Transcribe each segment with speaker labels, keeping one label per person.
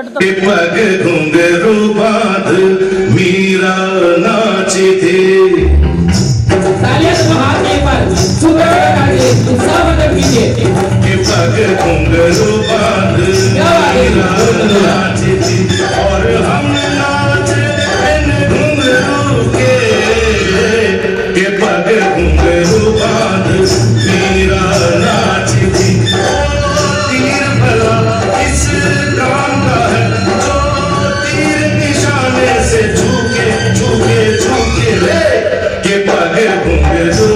Speaker 1: पग घुंघरू बांध मीरा नाची थी। पग घुंघरू बांध मीरा नाची थी और हम नाचे इन घुंघरू के पग घुंघरू बांध मीरा नाची थी। तीर भला इस काम का है जो तीर निशाने से झुके झुके झुके ले के पग घुंघरू।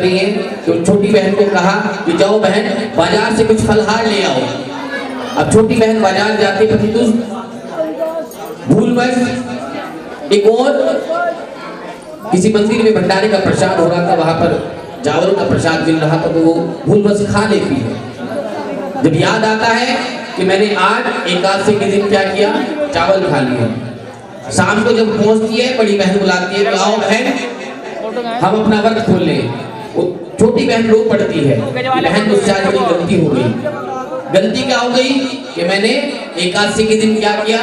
Speaker 2: रही हैं, तो छोटी बहन को कहा कि जाओ बहन बाजार से कुछ फलहार ले आओ। अब छोटी बहन बाजार जाती परंतु भूलवश एक और किसी मंदिर में भंडारे का प्रसाद हो रहा था, वहां पर चावल का प्रसाद मिल रहा था, तो वो भूलवश खा लेती है। जब याद आता है कि मैंने आज एकादशी के दिन क्या किया, चावल खा लिया। शाम को जब पहुंचती है बड़ी बहन बुलाती है कि आओ बहन हम अपना व्रत खोल लें। वो छोटी बहन रो पड़ती है, बहन मुझसे आज बड़ी गलती हो गई। गलती क्या हो गई कि मैंने एकादशी के दिन क्या किया,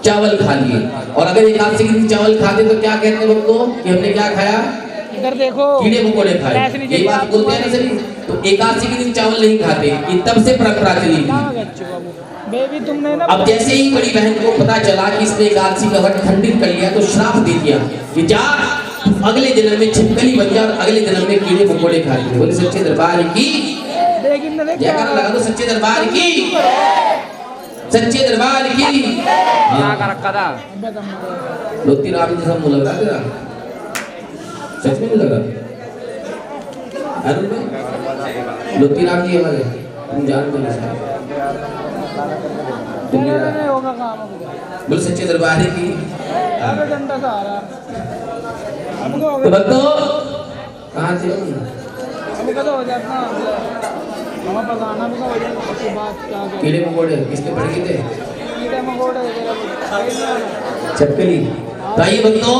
Speaker 2: चावल खा लिए। और अगर एकादशी के दिन चावल खाते तो क्या कहते हैं लोग को कि हमने क्या खाया,
Speaker 3: इधर देखो
Speaker 2: कीड़े मकोड़े खाए। ये बात बोलते हैं ना सभी। तो एकादशी के दिन चावल नहीं खाते, ये तब से परंपरा चली थी।
Speaker 3: बेबी तुमने ना
Speaker 2: अब जैसे ही बड़ी बहन को पता चला कि इसने एकादशी का व्रत खंडित कर लिया, तो श्राप दे दिया कि जा अगले जन्म में छिपकली बन जा और अगले जन्म में कीड़े मकोड़े खा ले। बोले सच्चे दरबार की जयकारा लगा दो, सच्चे दरबार की, सच्चे दरबार की।
Speaker 4: क्या कर रखा था?
Speaker 2: लोती राम जी सब लग रहा तेरा, सच में लग रहा लोती राम जी हमारे, तुम जानते हो
Speaker 3: होगा काम
Speaker 2: बोल सच्चे दरबार की।
Speaker 3: घंटा सा आ रहा
Speaker 2: तो भक्तों कहाँ थे
Speaker 3: हमको तो हो जाता हमें पकाना भी हो जाता उसके बाद क्या
Speaker 2: कीड़े मकोड़े किसके पड़ गए थे,
Speaker 3: कीड़े मकोड़े
Speaker 2: छिपकली। तो आइए भक्तों,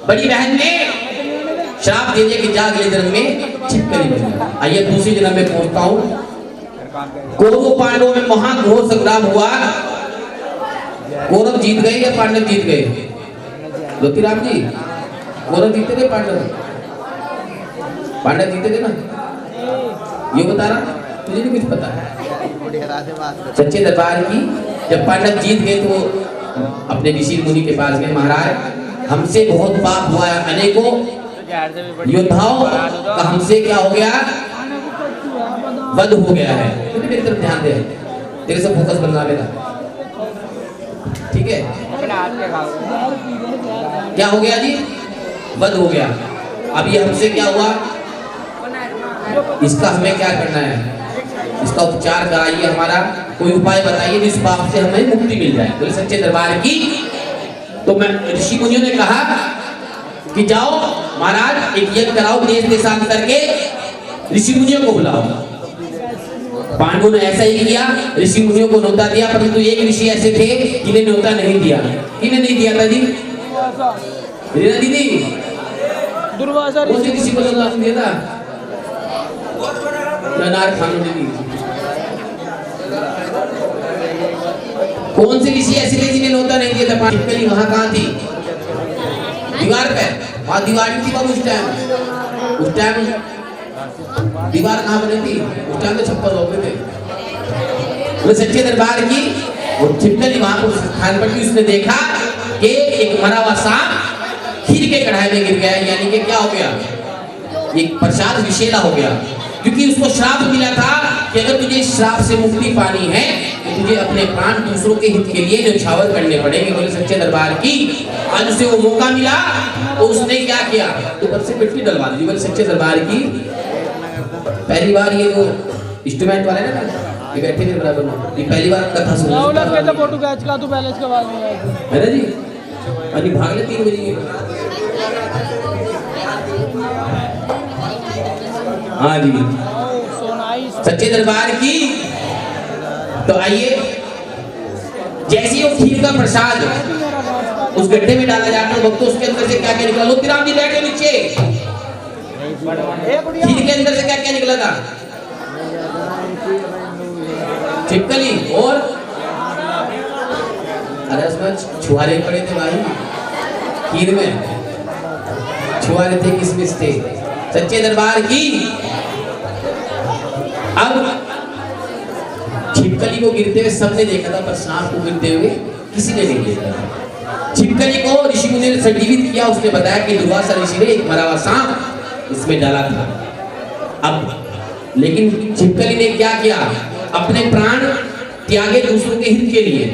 Speaker 2: बड़ी बहन ने श्राप दे दिया कि जा अगले जन्म में छिपकली बन जा। आइए दूसरी जन्म में पहुंचता हूँ। कौरव पांडवों में महाघोर संग्राम हुआ। कौरव जीत गए या पांडव जीत गए? ज्योतिराम जी, कौरव जीते थे पांडव? पांडव जीते थे ना? ये बता रहा, तुझे नहीं कुछ पता। सच्चे दरबार की जब पांडव जीत गए तो अपने ऋषि मुनि के पास गए, महाराज हमसे बहुत पाप हुआ है, अनेकों योद्धाओं का हमसे क्या हो गया, वध हो गया है। तो मेरी तरफ ध्यान दे, तेरे से फोकस बनवा लेगा, ठीक है? क्या हो गया जी, वध हो गया। अब ये हमसे क्या हुआ, इसका हमें क्या करना है, इसका उपचार कराइए, हमारा कोई उपाय बताइए जिस पाप से हमें मुक्ति मिल जाए। बोले सच्चे दरबार की। तो मैं ऋषि मुनियों ने कहा कि जाओ महाराज एक यज्ञ कराओ, देश देशांतर के ऋषि मुनियों को बुलाओ। पांडवों ने ऐसा ही किया, ऋषि मुनियों को न्योता दिया, परंतु एक ऋषि ऐसे थे जिन्हें न्योता नहीं दिया। किन्हें नहीं दिया था जी? रीना दीदी,
Speaker 3: दुर्वासा
Speaker 2: ऋषि को न्योता नहीं दिया था? खान दीदी, कौन से ऋषि ऐसे थे जिन्हें न्योता नहीं दिया था? छिपकली वहां कहाँ थी? दीवार पे, वहां दीवार थी बाबू उस टाइम दीवार कहाँ बनी थी? उस टाइम तो छप्पर हो गए थे। बोले सच्चे दरबार की। वो छिपकली वहां पर स्थान पर उसने देखा कि एक मरा हुआ सांप खीर के कढ़ाई में गिर गया, यानी कि क्या हो गया, एक प्रसाद विषैला हो गया। क्योंकि उसको श्राप मिला था कि अगर तुझे श्राप से मुक्ति पानी है तो तुझे अपने प्राण दूसरों के हित के लिए न्यौछावर करने पड़ेंगे। बोले सच्चे दरबार की। आज उसे वो मौका मिला तो उसने क्या किया, ऊपर से मिट्टी डलवा दी। बोले सच्चे दरबार की। पहली बार ये जो इंस्ट्रूमेंट वाले ना ये बैठे थे बराबर में, ये पहली बार कथा सुन
Speaker 3: राहुल अब कहता फोटो खींच का तू पहले इसके बाद में
Speaker 2: है ना जी। अभी भाग ले 3 बजे। हाँ जी, सच्चे दरबार की। तो आइए, जैसे वो खीर का प्रसाद उस गड्ढे में डाला जाता है, भक्तों उसके अंदर से क्या क्या निकला? लोतीराम जी बैठे नीचे, खीर के अंदर से क्या क्या निकला था? छिपकली और अरे उसमें छुहारे पड़े थे भाई, खीर में छुहारे थे, किसमिस थे। सच्चे दरबार की। अब छिपकली को गिरते हुए सबने देखा था, पर सांप को गिरते हुए किसी ने नहीं देखा। छिपकली को ऋषि मुनि ने संजीवित किया। उसने बताया कि दुर्वासा ऋषि ने एक मरा हुआ सांप इसमें डाला था। अब लेकिन छिपकली ने क्या किया, अपने प्राण त्यागे दूसरों के हित के लिए।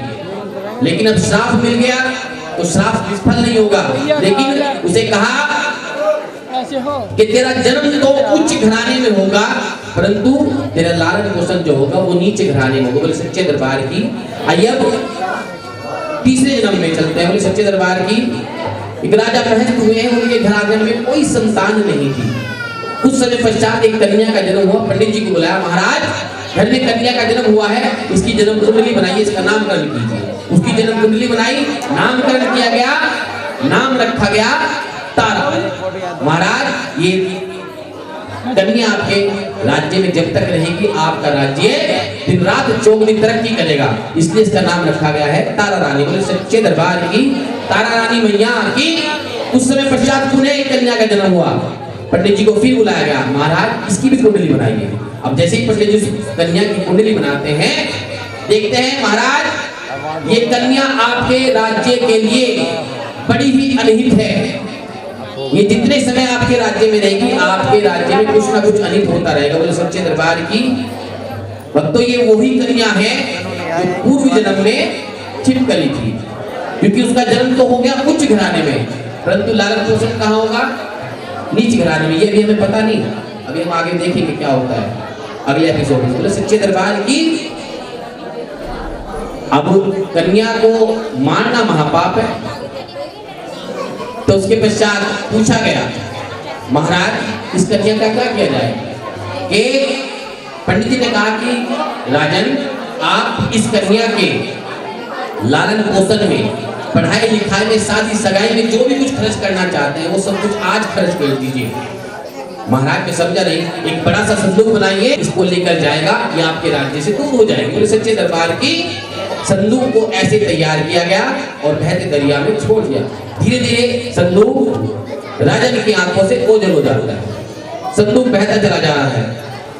Speaker 2: लेकिन अब श्राप मिल गया तो श्राप निष्फल नहीं होगा। लेकिन उसे कहा
Speaker 3: कैसे हो
Speaker 2: कि तेरा जन्म तो उच्च घराने में होगा, परंतु तेरा लालन पोषण जो होगा वो नीचे घराने में होगा। बोले सच्चे दरबार की। अब तीसरे जन्म में चलते हैं। बोले सच्चे दरबार की। एक राजा महंत हुए हैं, उनके घराने में कोई संतान नहीं थी। कुछ समय पश्चात एक कन्या का जन्म हुआ। पंडित जी को बुलाया, महाराज घर में कन्या का जन्म हुआ है, इसकी जन्म कुंडली बनाइए, इसका नामकरण कीजिए। उसकी जन्म कुंडली बनाई, नामकरण किया गया, नाम रखा गया तारा। महाराज ये कन्या आपके राज्य में जब तक रहेगी आपका राज्य दिन रात चौगुनी तरक्की करेगा, इसलिए इसका नाम रखा गया है तारा रानी। बोले सच्चे दरबार की। तारा रानी मैया की। उस समय पश्चात पुनः एक कन्या का जन्म हुआ। पंडित जी को फिर बुलाया गया, महाराज इसकी भी कुंडली बनाइए। अब जैसे ही पंडित जी कन्या की कुंडली बनाते हैं, देखते हैं महाराज ये कन्या आपके राज्य के लिए बड़ी ही अनहित है। ये जितने समय आपके राज्य में रहेगी, आपके राज्य में कुछ ना कुछ अनित होता रहेगा। बोले सच्चे दरबार की। भक्तों ये वही कन्या है जो पूर्व जन्म में छिपकली थी, क्योंकि उसका जन्म तो हो गया उच्च घराने में, परंतु लालन पोषण कहाँ होगा? नीच घराने में। ये भी हमें पता नहीं, अभी हम आगे देखेंगे क्या होता है अगले एपिसोड में। बोले सच्चे दरबार की। अब कन्या को मारना महापाप है, तो उसके पश्चात पूछा गया, महाराज इस कन्या का क्या किया जाए? कि पंडित जी ने कहा कि राजन आप इस कन्या के लालन पोषण में, पढ़ाई लिखाई में, शादी सगाई में जो भी कुछ खर्च करना चाहते हैं वो सब कुछ आज खर्च कर दीजिए। महाराज ने समझा नहीं, एक बड़ा सा संदूक बनाइए, इसको लेकर जाएगा, ये आपके राज्य से दूर हो जाएगी। बोले सच्चे दरबार की। संदूक को ऐसे तैयार किया गया और बहते दरिया में छोड़ दिया। धीरे धीरे संदूक राजन की आंखों से ओझल हो जाता है, संदूक बहता चला जा रहा है।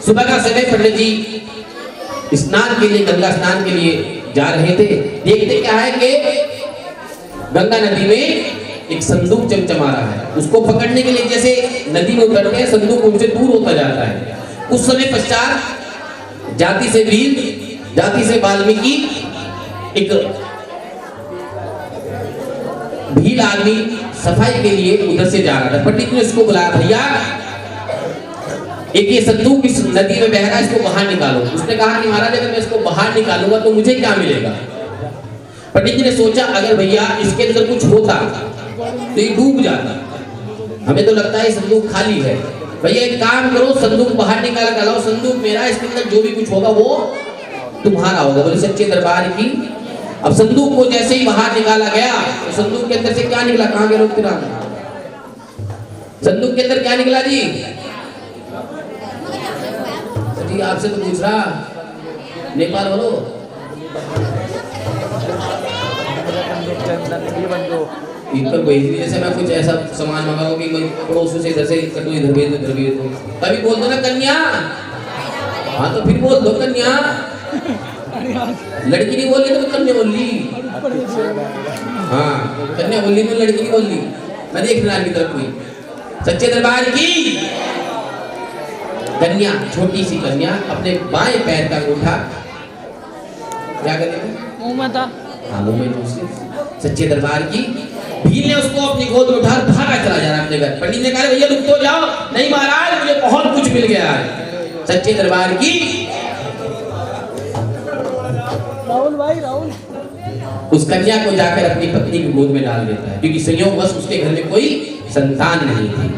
Speaker 2: सुबह का समय पंडित जी स्नान के लिए, गंगा स्नान के लिए जा रहे थे। देखते क्या है कि गंगा नदी में एक संदूक चमचमा रहा है। उसको पकड़ने के लिए जैसे नदी में उतरते हैं, संदूक उनसे दूर होता जाता है। उस समय पश्चात जाति से वीर, जाति से वाल्मीकि, एक भील आदमी सफाई के लिए उधर से जा रहा था। पंडित ने उसको बुलाया, भैया एक ये संदूक इस नदी में बह रहा है, इसको बाहर निकालो। उसने कहा कि महाराज अगर मैं इसको बाहर निकालूंगा तो मुझे क्या मिलेगा? पंडित जी ने सोचा अगर भैया इसके अंदर कुछ होता तो ये डूब जाता, हमें तो लगता है संदूक खाली है। भैया एक काम करो, संदूक बाहर निकाल कर लाओ, संदूक मेरा, इसके अंदर जो भी कुछ होगा वो तुम्हारा होगा। बोले सच्चे दरबार की। अब संदूक को जैसे ही बाहर निकाला गया तो संदूक के अंदर से क्या निकला? कहाँ गए लोग? संदूक के अंदर क्या निकला जी? जी आपसे तो पूछ रहा, नेपाल बोलो। इधर भेज दिए, जैसे मैं कुछ ऐसा सामान मंगाऊं कि मैं पड़ोस से इधर से कटो, इधर भेज दो, इधर भेज दो। तभी बोल दो ना कन्या। हाँ तो फिर बोल दो कन्या। लड़की नहीं बोली तो कन्या बोल ली। हाँ कन्या बोली तो लड़की नहीं बोल ली। मैं देख रहा की तरफ कोई। सच्चे दरबार की। कन्या, छोटी सी कन्या अपने बाएं पैर का अंगूठा क्या करेगी?
Speaker 3: मुंह में था।
Speaker 2: हाँ मुंह में दूसरी। सच्चे दरबार की। भील ने उसको अपनी गोद में उठा भागा चला जा रहा अपने घर। पंडित ने कहा भैया रुक तो जाओ। नहीं महाराज मुझे बहुत कुछ मिल गया है। सच्चे दरबार की।
Speaker 3: राहुल भाई, राहुल
Speaker 2: उस कन्या को जाकर अपनी पत्नी की गोद में डाल देता है, क्योंकि संयोगवश उसके घर में कोई संतान नहीं थी।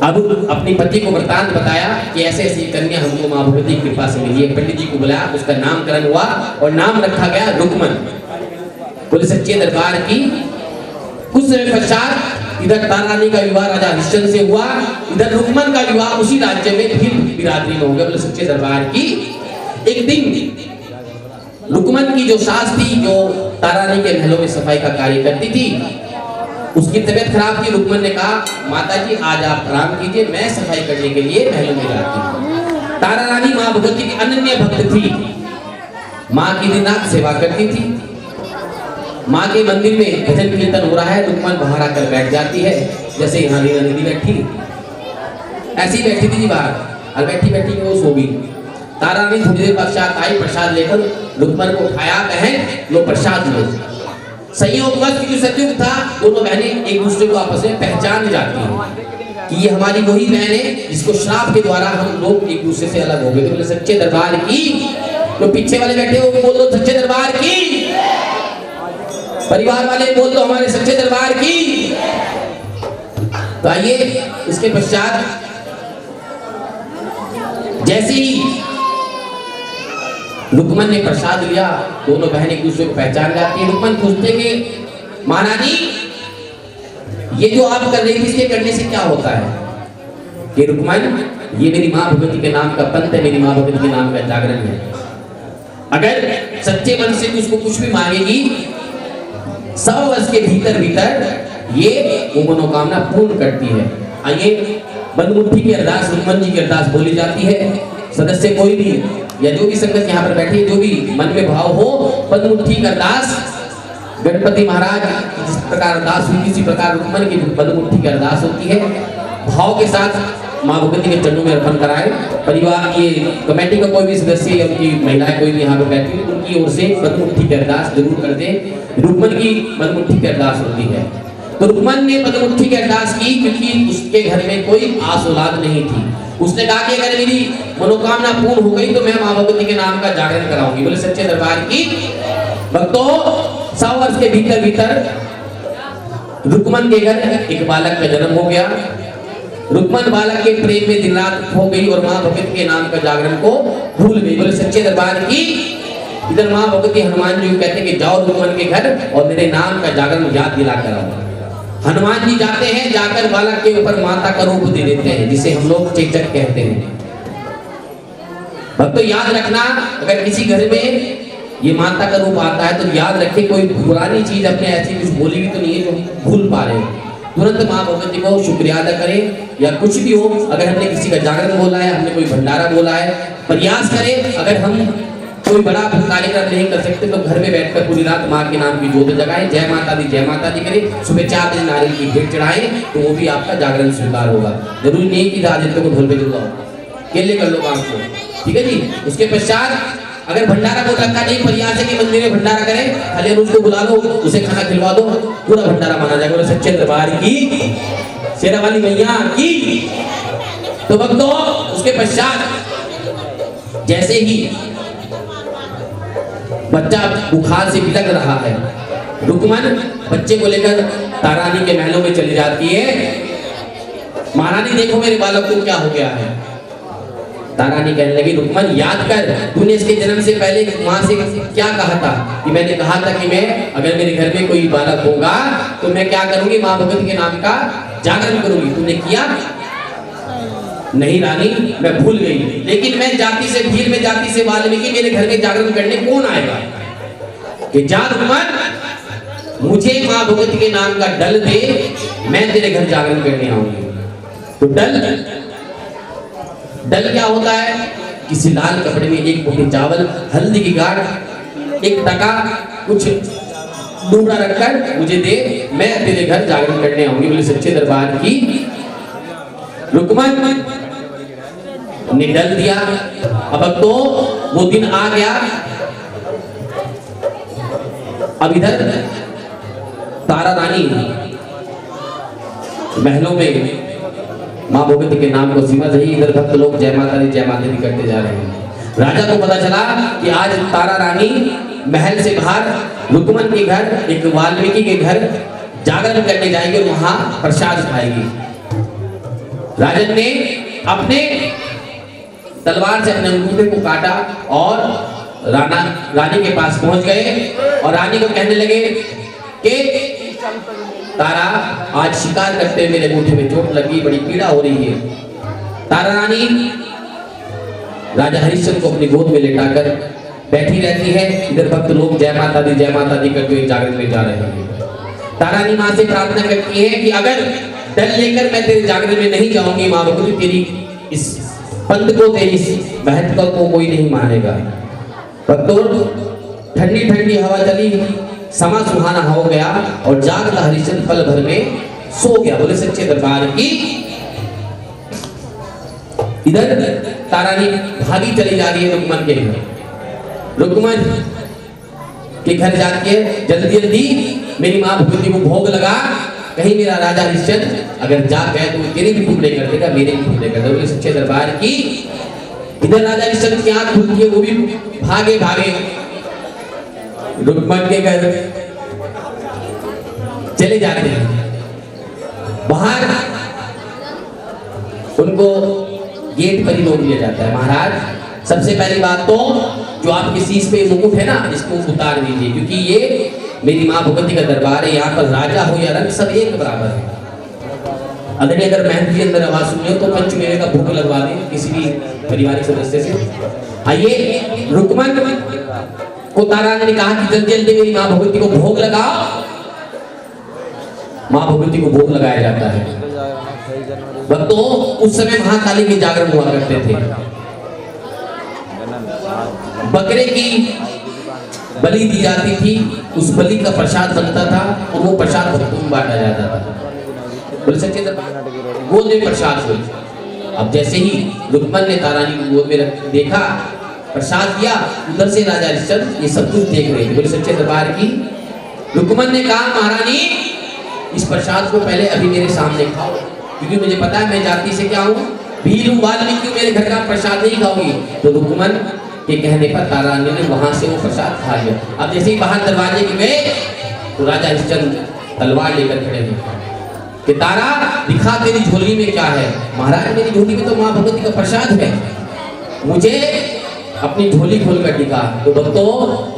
Speaker 2: अब अपनी पति को वृतांत बताया कि ऐसे ऐसी कन्या हमको मां भगवती की कृपा से मिली है। पंडित जी को बुलाया, उसका नामकरण हुआ और नाम रखा गया रुक्मन। बोले सच्चे दरबार की। कुछ समय पश्चात इधर तारा रानी का विवाह राजा हरिश्चंद्र से हुआ, इधर रुक्मन का विवाह उसी राज्य में फिर बिरादरी में हो गया। बोले सच्चे दरबार की। एक दिन रुक्मन की जो सास थी, जो तारा रानी के महलों में सफाई का कार्य करती थी, उसकी तबीयत खराब थी। रुक्मन ने कहा माता जी आज आप आराम कीजिए, मैं सफाई करने के लिए महलों में जाती हूँ। तारा रानी माँ भगवती की अनन्य भक्त थी, माँ की दिन रात सेवा करती थी। माँ के मंदिर में भजन कीर्तन हो रहा है, रुक्मन बाहर आकर बैठ जाती है, जैसे यहाँ रीना दीदी बैठी ऐसी बैठी थी बाहर, और बैठी बैठी वो सो गई। तारा रानी थोड़ी देर पश्चात आई, प्रसाद लेकर रुक्मन को उठाया, बहन लो प्रसाद लो। संयोगवश जो सत्युग था, दोनों बहनें एक दूसरे को आपस में पहचान जाती हैं कि ये हमारी वही बहन है जिसको श्राप के द्वारा हम लोग एक दूसरे से अलग हो गए। तो बोले सच्चे दरबार की। तो पीछे वाले बैठे हो बोल दो सच्चे दरबार की। परिवार वाले बोल दो हमारे सच्चे दरबार की। तो आइए इसके पश्चात जैसे ही रुक्मन ने प्रसाद लिया, दोनों बहन एक दूसरे को पहचान जाती है। रुक्मन पूछते कि महारानी, ये जो आप कर रही थी इसके करने से क्या होता है? कि रुक्मन, ये मेरी माँ भगवती के नाम का पंथ है, मेरी माँ भगवती के नाम का जागरण है। अगर सच्चे मन से उसको कुछ भी मांगेगी, 100 वर्ष के भीतर भीतर ये वो मनोकामना पूर्ण करती है। आइए बंद मुट्ठी की अरदास, रुक्मन जी की अरदास बोली जाती है। सदस्य कोई भी या जो भी संगत यहाँ पर बैठी है, जो भी मन में भाव हो, बंद मुट्ठी की अरदास गणपति महाराज जिस प्रकार अरदास हुई, इसी प्रकार रुक्मन की बंद मुट्ठी की अरदास होती है। भाव के साथ माँ भगवती के चरणों में अर्पण कराए। परिवार ये कमेटी का कोई भी सदस्य या उनकी महिलाएं कोई भी यहाँ पे बैठी है, उनकी ओर से बंद मुट्ठी की अरदास जरूर कर दें। रुक्मन की बंद मुट्ठी की अरदास होती है। तो रुक्मन ने बंद मुट्ठी की अरदास की क्योंकि उसके घर में कोई आस औलाद नहीं थी। उसने कहा कि अगर मेरी मनोकामना पूर्ण हो गई तो मैं माँ भगवती के नाम का जागरण कराऊंगी। बोले सच्चे दरबार की। भक्तों, 100 वर्ष के भीतर भीतर रुक्मन के घर एक बालक का जन्म हो गया। रुक्मन बालक के प्रेम में दिन रात हो गई और माँ भगवती के नाम का जागरण को भूल गई। बोले सच्चे दरबार की। इधर माँ भगवती हनुमान जी कहते हैं कि जाओ रुक्मन के घर और मेरे नाम का जागरण याद दिला कर आओ। हनुमान जी जाते हैं, जाकर बालक के ऊपर माता का रूप दे देते हैं, जिसे हम लोग चेचक कहते हैं। भक्तों याद रखना, अगर किसी घर में ये माता का रूप आता है तो याद रखें कोई पुरानी चीज अपने ऐसी कुछ बोली भी तो नहीं है जो भूल पा रहे हो। तुरंत माँ भगवती को शुक्रिया अदा करें। या कुछ भी हो, अगर हमने किसी का जागरण बोला है, हमने कोई भंडारा बोला है, प्रयास करें। अगर हम कोई बड़ा कार्यक्रम नहीं कर सकते तो घर में बैठकर पूरी रात माँ के नाम की ज्योत जगाएं, जय माता दी करें। सुबह 4 बजे नारियल की भेंट चढ़ाएं तो वो भी आपका जागरण स्वीकार होगा। जरूरी नहीं कि आदित्य को ढोल पे जलाओ, केले कर लो काम को, ठीक है जी। उसके पश्चात अगर भंडारा को रखा नहीं, प्रयास है कि मंदिर में भंडारा करें, खाली उसको बुला लो, उसे खाना खिलवा दो, पूरा भंडारा माना जाएगा। बोले सच्चे दरबार की, शेरा वाली मैया की। तो भक्तों उसके पश्चात जैसे ही बच्चा बुखार से बिलख रहा है, रुक्मन बच्चे को लेकर तारानी के महलों में चली जाती है। महारानी देखो मेरे बालक को क्या हो गया है। तारानी कहने लगी, रुक्मन याद कर, तूने इसके जन्म से पहले माँ से क्या कहा था? कि मैंने कहा था कि मैं अगर मेरे घर में कोई बालक होगा तो मैं क्या करूंगी, माँ भगवती के नाम का जागरण करूंगी। तूने किया? नहीं रानी, मैं भूल गई, लेकिन मैं जाति से भीड़ में जाति से वाल्मीकि, मेरे घर में जागरण करने कौन आएगा? कि जा रुक्मन, मुझे माँ भगवती के नाम का डल दे, मैं तेरे घर जागरण करने आऊंगी। तो डल क्या होता है? किसी लाल कपड़े में एक मुट्ठी चावल, हल्दी की गांठ, एक टका, कुछ डूबरा रखकर मुझे दे, मैं तेरे घर जागरण करने आऊंगी। बोले सच्चे दरबार की। रुक्मन ने डल दिया। अब तो वो दिन आ गया। अब इधर तारा रानी महलों में माँ भगवती के नाम को सिमर रही। इधर भक्त लोग जय माता दी करते जा रहे हैं। राजा को पता चला कि आज तारा रानी महल से बाहर रुक्मन के घर, एक वाल्मीकि के घर जागरण करने जाएगी और वहां प्रसाद खाएगी। राजन ने अपने तलवार से अपने अंगूठे को काटा और रानी के पास पहुंच गए और रानी को कहने लगे कि तारा, आज शिकार करते हुए मेरे अंगूठे में चोट लगी, बड़ी पीड़ा हो रही है। तारा रानी राजा हरिश्चंद्र को अपनी गोद में लेटाकर बैठी रहती है। इधर भक्त लोग जय माता दी करते हुए जागरण में जा रहे हैं। तारा रानी माँ से प्रार्थना करती है कि अगर डल लेकर मैं तेरे जागरण में नहीं जाऊंगी, माँ भगवती तेरी इस पंथ को, तेरी इस महत्व को कोई नहीं मानेगा। भक्तों ठंडी ठंडी हवा चली, समा सुहाना हो गया और जागता हरिश्चंद्र पल भर में सो गया। बोले सच्चे दरबार की। इधर तारानी भागी चली जा रही है रुक्मन के घर। रुक्मन के घर जाके जल्दी जल्दी मेरी माँ भगवती को भोग लगा, कहीं मेरा राजा हरिश्चंद्र अगर जा गए तो तेरे भी टुकड़े कर देगा, मेरे भी टुकड़े कर देगा। बोले सच्चे दरबार की। इधर राजा हरिश्चंद्र की आंख खुलती है, वो भी भागे भागे रुक्मन के घर चले जाते हैं। बाहर उनको गेट पर ही रोक लिया जाता है। महाराज सबसे पहली बात तो जो आपके शीश पे मुकुट है ना, इसको उतार दीजिए, क्योंकि ये मेरी माँ भगवती का दरबार है। यहाँ पर राजा हो या रंग सब एक बराबर है। अगर महल के अंदर आवाज सुनिए तो पंचमेवे का भोग लगवा दें किसी भी पारिवारिक सदस्य से। आइए, रुक्मन को तारा ने कहा कि जल्दी जल्दी मेरी माँ भगवती को भोग लगाओ। माँ भगवती को भोग लगाया जाता है। भक्तों, उस समय महाकाली के जागरण हुआ करते थे। बकरे की बलि दी जाती थी, उस बलि का प्रसाद बनता था और वो प्रसाद भक्तों में बांटा जाता था। बोले सच्चे दरबार, गोद में प्रसाद हुई। अब जैसे ही रुक्मन ने तारानी को गोद में देखा, प्रसाद दिया, उधर से राजा हरिश्चंद्र ये सब कुछ देख रहे थे। बोले सच्चे दरबार की। रुक्मन ने कहा, महारानी इस प्रसाद को पहले अभी मेरे सामने खाओ, क्योंकि मुझे पता है मैं जाति से क्या हूँ, भील हूँ, वाल्मीकि हूँ, मेरे घर का प्रसाद नहीं खाओगी। तो रुक्मन के कहने पर तारानी ने वहां से वो प्रसाद खा लिया। अब जैसे ही बाहर दरवाजे के गए तो राजा हरिश्चंद्र तलवार लेकर खड़े हैं कि तारा दिखा तेरी झोली में क्या है। महाराज मेरी झोली में तो माँ भगवती का प्रसाद है, मुझे अपनी झोली खोल कर दिखा। तो भक्तों,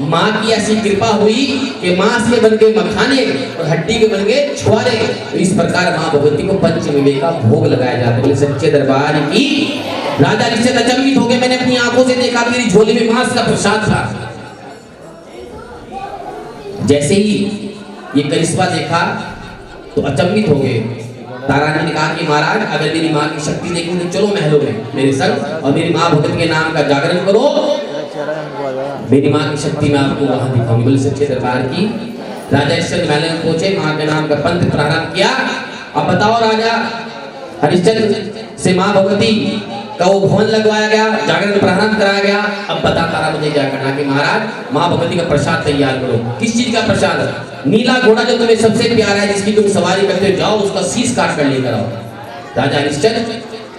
Speaker 2: माँ की ऐसी कृपा हुई कि माँ से बन गए मखाने और हड्डी के बन गए छुआरे। तो इस प्रकार माँ भगवती को पंचमेवे का भोग लगाया जाता है। बोले सच्चे दरबार की। राजा हरिश्चंद्र अचंभित हो गए, मैंने अपनी आंखों से देखा मेरी झोली में मांस का प्रसाद था। जैसे ही ये करिश्मा देखा तो अचंभित हो गए। तारानी ने कहा कि महाराज अगर मेरी माँ की शक्ति देखनी तो चलो महलों में मेरे संग और मेरी माँ भगवती के नाम का जागरण करो, मेरी माँ की शक्ति मैं आपको वहां दिखाऊंगी। बोले सच्चे दरबार की। राजा हरिश्चंद्र महल में पहुंचे, माँ के नाम का पंथ प्रारंभ किया। अब बताओ, राजा हरिश्चंद्र से माँ भगवती का वो भवन लगवाया गया, जागरण प्रारंभ कराया गया। अब बता तारा मुझे क्या करना कि महाराज माँ भगवती का प्रसाद तैयार करो। किस चीज का प्रसाद? नीला घोड़ा जो तुम्हें सबसे प्यारा है, जिसकी तुम सवारी करते हो, जाओ उसका शीश काट कर लेकर आओ। राजा हरिश्चंद्र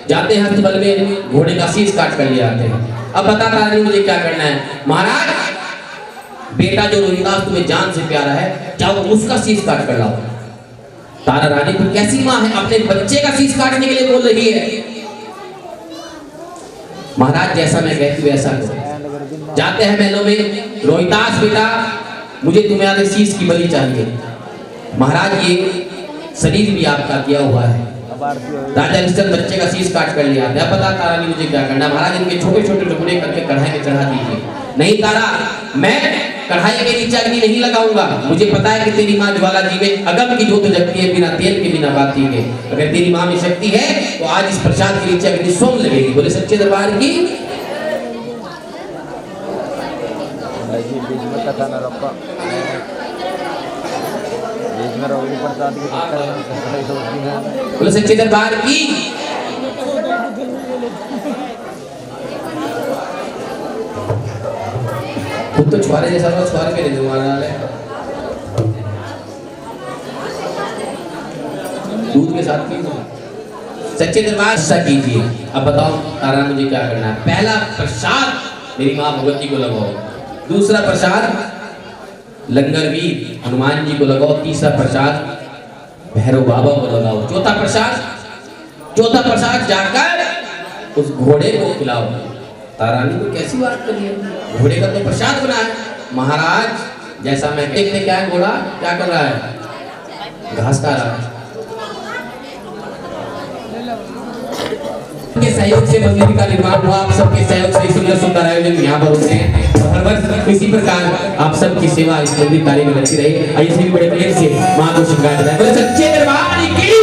Speaker 2: जाते हैं, हस्तबल में घोड़े का शीश काट कर ले आते हैं। अब बता तारा मुझे क्या करना है? महाराज बेटा जो रोहिदास तुम्हें जान से प्यारा है, जाओ उसका शीश काट कर लाओ। तारा रानी तो कैसी माँ है, अपने बच्चे का शीश काटने के लिए बोल रही है। महाराज जैसा मैं कहती हूँ वैसा करो। जाते हैं महलों में, रोहिदास बेटा मुझे तुम्हारे शीश की बलि चाहिए। महाराज ये शरीर भी आपका किया हुआ है। राजा हरिश्चंद्र बच्चे का शीश काट कर लिया। अब बता तारा ने मुझे क्या करना? महाराज इनके छोटे छोटे टुकड़े करके कढ़ाई में चढ़ा दीजिए। नहीं तारा, मैं कढ़ाई के नीचे अग्नि नहीं लगाऊंगा। मुझे पता है कि तेरी माँ ज्वाला जी में अगम की ज्योत जगती है, बिना तेल के बिना बाती के। अगर तेरी माँ में शक्ति है तो आज इस प्रसाद के नीचे अग्नि स्वयं लगेगी। बोले सच्चे दरबार की। बोले सच्चे दरबार की। खुद तो छुआरे जैसा था, छुआरे पे ले दूध के साथ पी। सच्चे दरबार सा कीजिए। अब बताओ तारा मुझे क्या करना है? पहला प्रसाद मेरी माँ भगवती को लगाओ, दूसरा प्रसाद लंगरवीर हनुमान जी को लगाओ, तीसरा प्रसाद भैरव बाबा को लगाओ, चौथा प्रसाद जाकर उस घोड़े को खिलाओ। तारानी को कैसी बात कर रही है? घोड़े का तो प्रसाद बना है। महाराज जैसा मैं देखते क्या है, घोड़ा क्या कर रहा है? घास खा रहा है। के सहयोग से मंदिर का निर्माण हुआ। आप सबके सहयोग से सुंदर सुंदर आयोजन यहाँ पर होते हैं। हर वर्ष इसी प्रकार आप सबकी सेवा इस मंदिर कार्य में लगती रही। आइए सभी बड़े प्रेम से मां को श्रृंगार कराएं। बोले सच्चे दरबार की।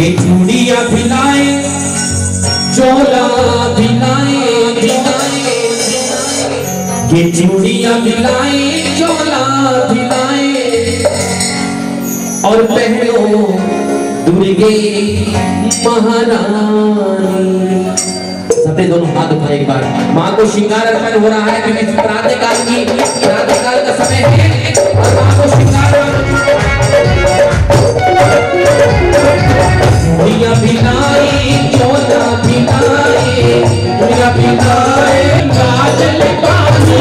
Speaker 2: ये चूड़ियां भिलाए, चोला भिलाए, ये चूड़ियां भिलाए, चोला भिलाए और पहनो दुर्गे महारानी। सबने दोनों हाथ उठाए एक बार। माँ को श्रृंगार अर्पण हो रहा है क्योंकि प्रातःकाल का समय है और माँ को श्रृंगार दिया भिलाई चोला भिलाई दिया भिलाई काजल पानी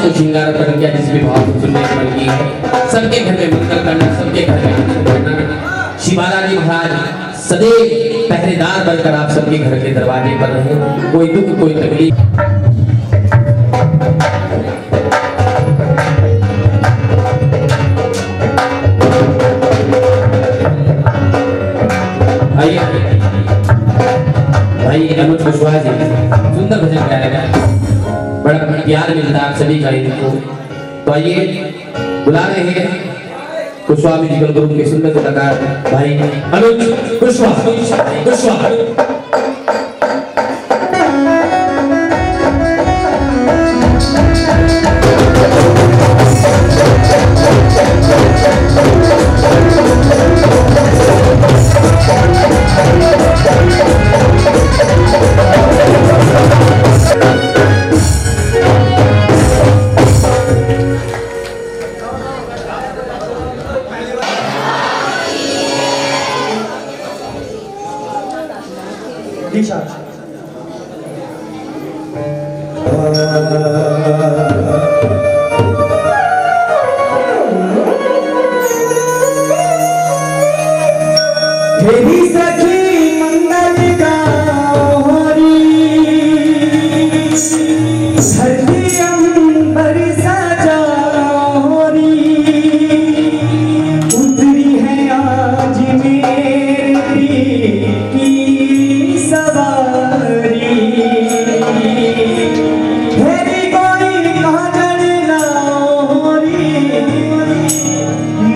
Speaker 2: श्रृंगार कर किया जिस भी भाव से सुनने की सबके घर में मंगल करना सबके घर में आनंद करना। शिवाला जी महाराज सदैव पहरेदार बनकर आप सबके घर के दरवाजे पर रहे। कोई दुख कोई तकलीफ भाई अनुज कुशवाहा जी सुंदर भजन गाया है, बड़ा प्यार मिलता है आप सभी का इनको। तो आइए बुला रहे हैं कुशवाहा म्यूजिकल ग्रुप के सुंदर कलाकार भाई अनुज कुशवाहा।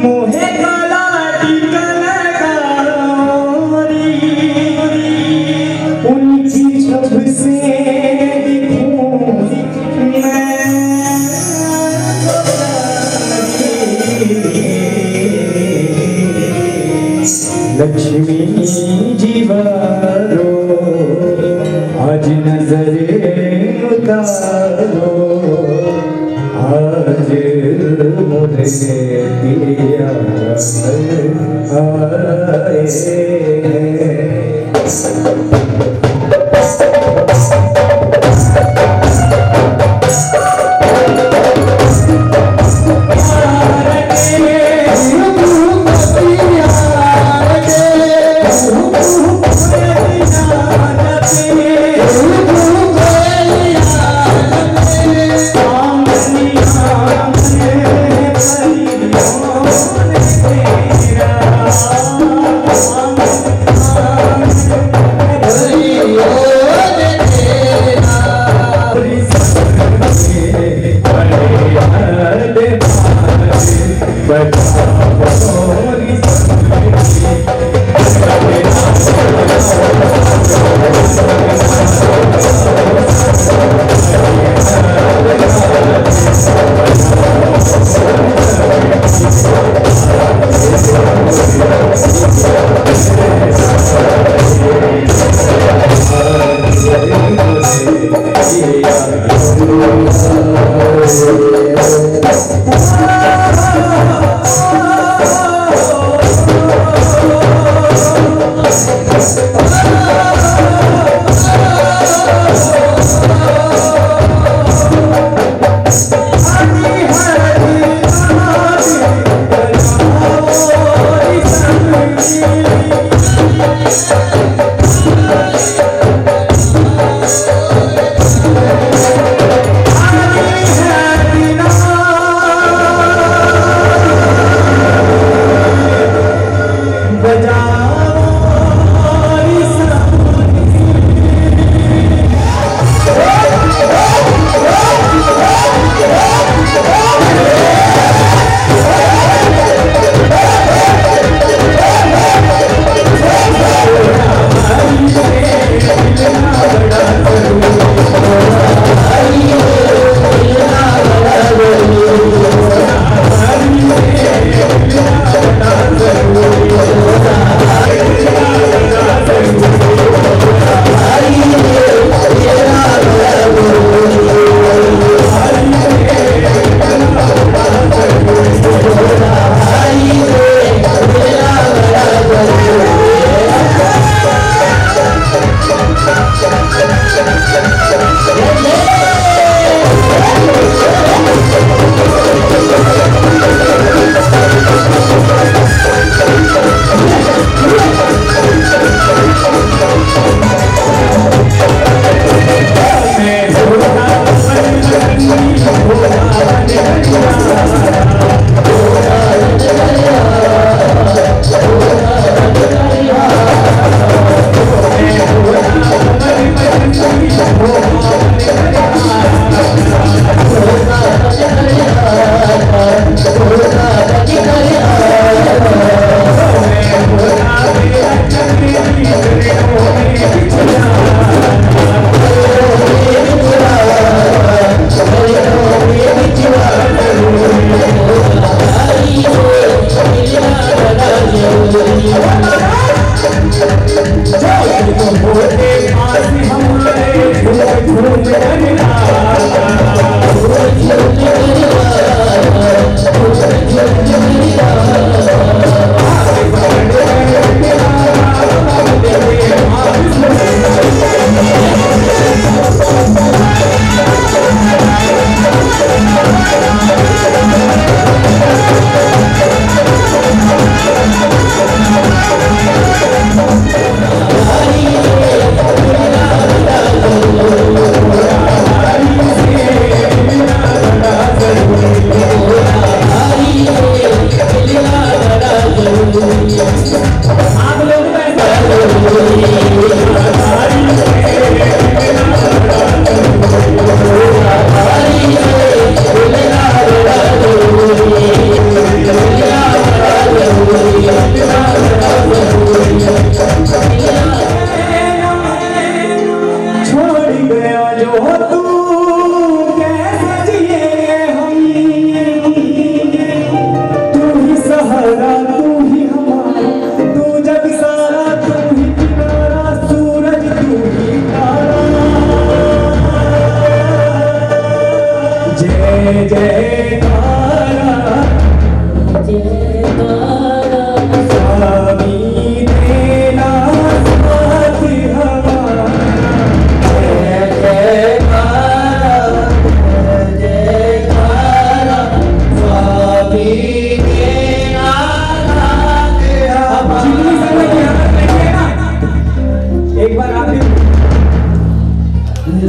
Speaker 5: मोहे काला उतारो आज नजरे उतारो आज मुझे दिया आए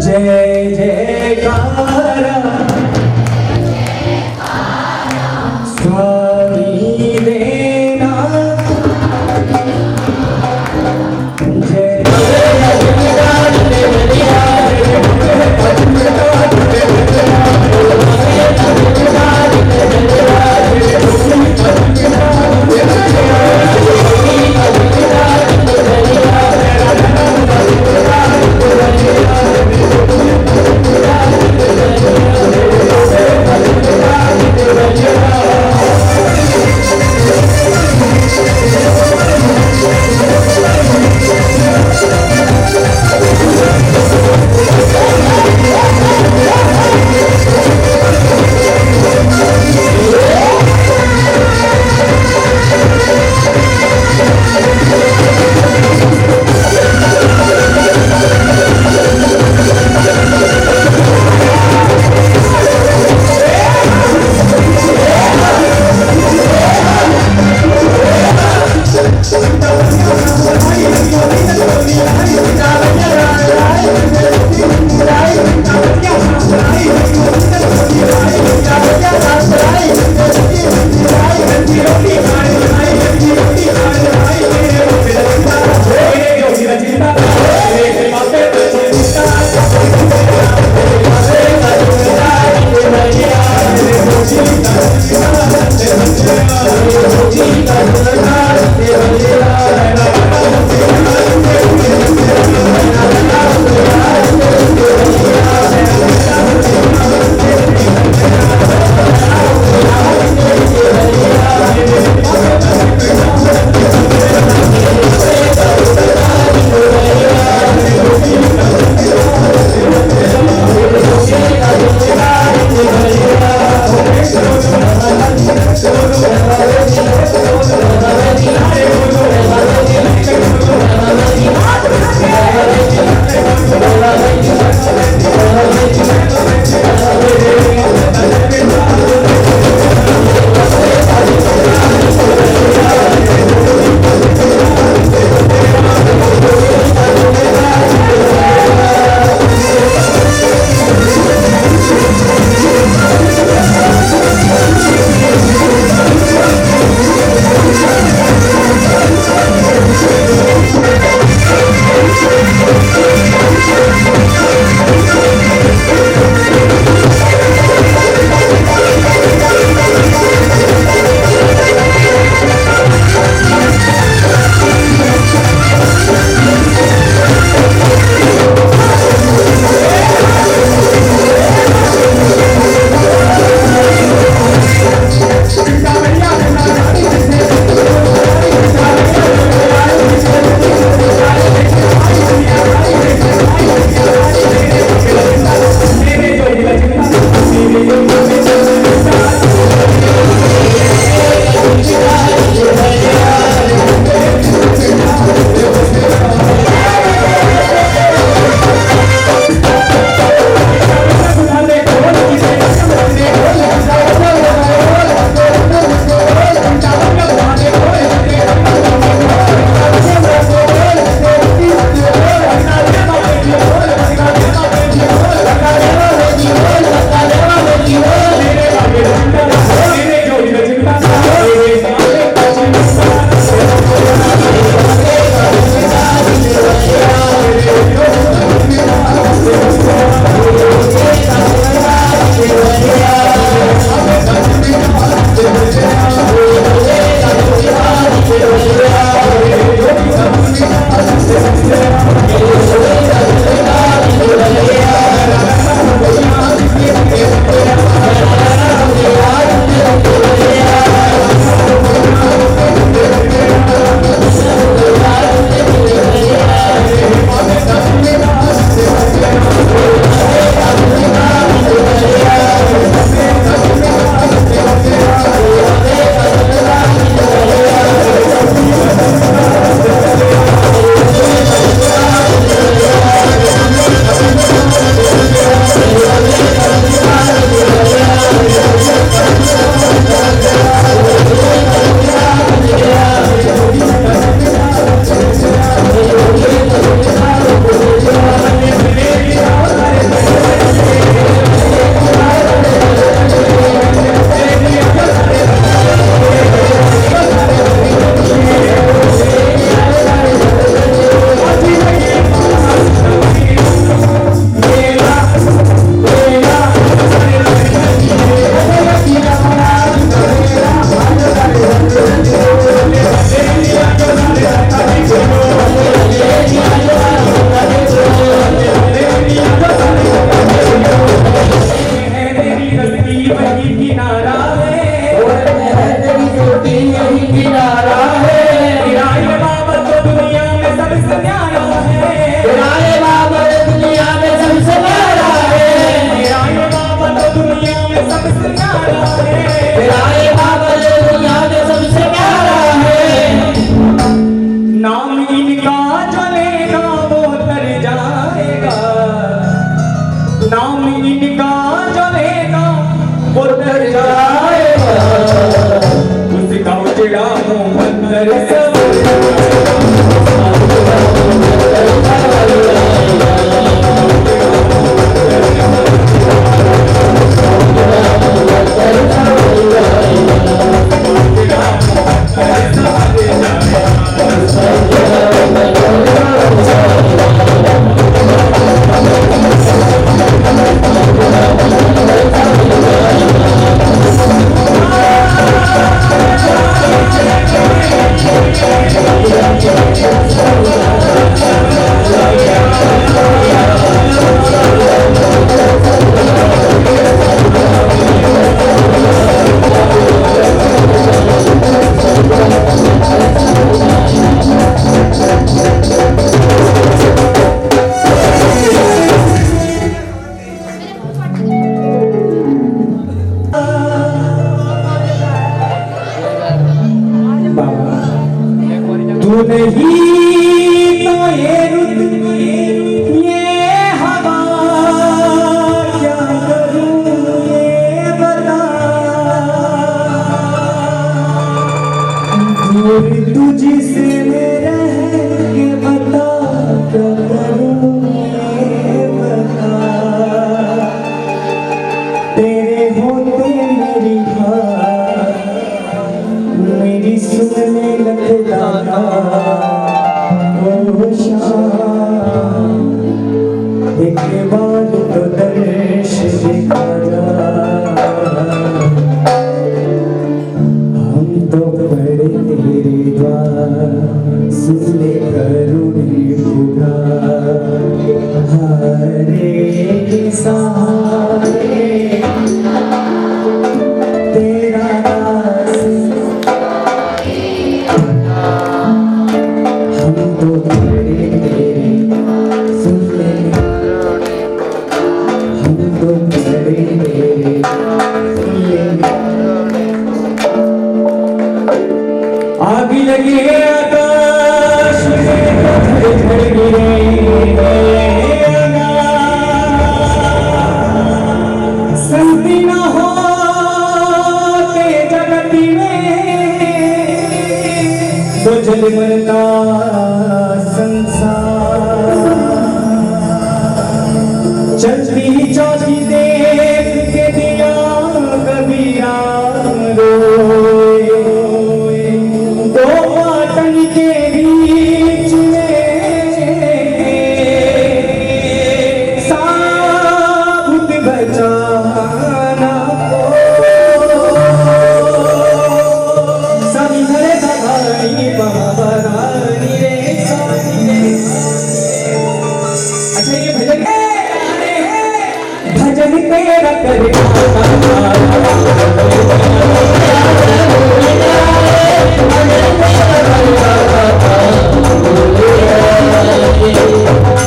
Speaker 5: जय जयकारा स्वामी देना जय बाद तो दर्श दिखा जा, हम तो पड़े तेरे द्वार, सुन ले करुणी पुकार, हरे सहारे तेरा दास, हम तो पड़े तेरे, सुन ले हम तो पड़े तेरे, सुन ले आग लगी है आकाश में, झड़ गिरे संति न होते जगती में, तो जल मरता संसार। चलती चौकी देख के दिया कबीरा रोए, दो पाटन के बीच में साबुत बचाना को, सभी हरे सभाई बाबरानी रे सानी रे। अच्छा ये भजन है, भजन तेरा करे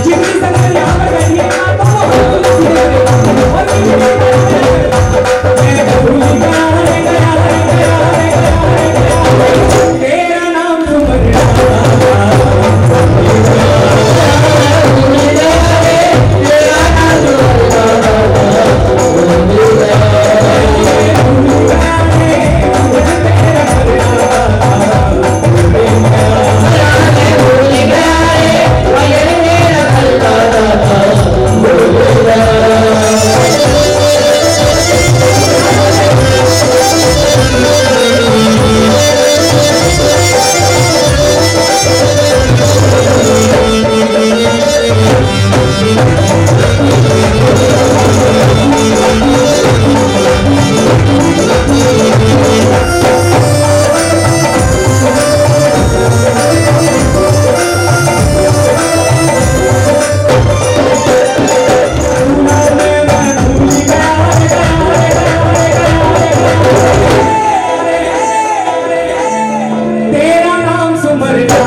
Speaker 5: जितनी संगत यहाँ पर बैठी है ना, तो तेरा नाम सुमरना,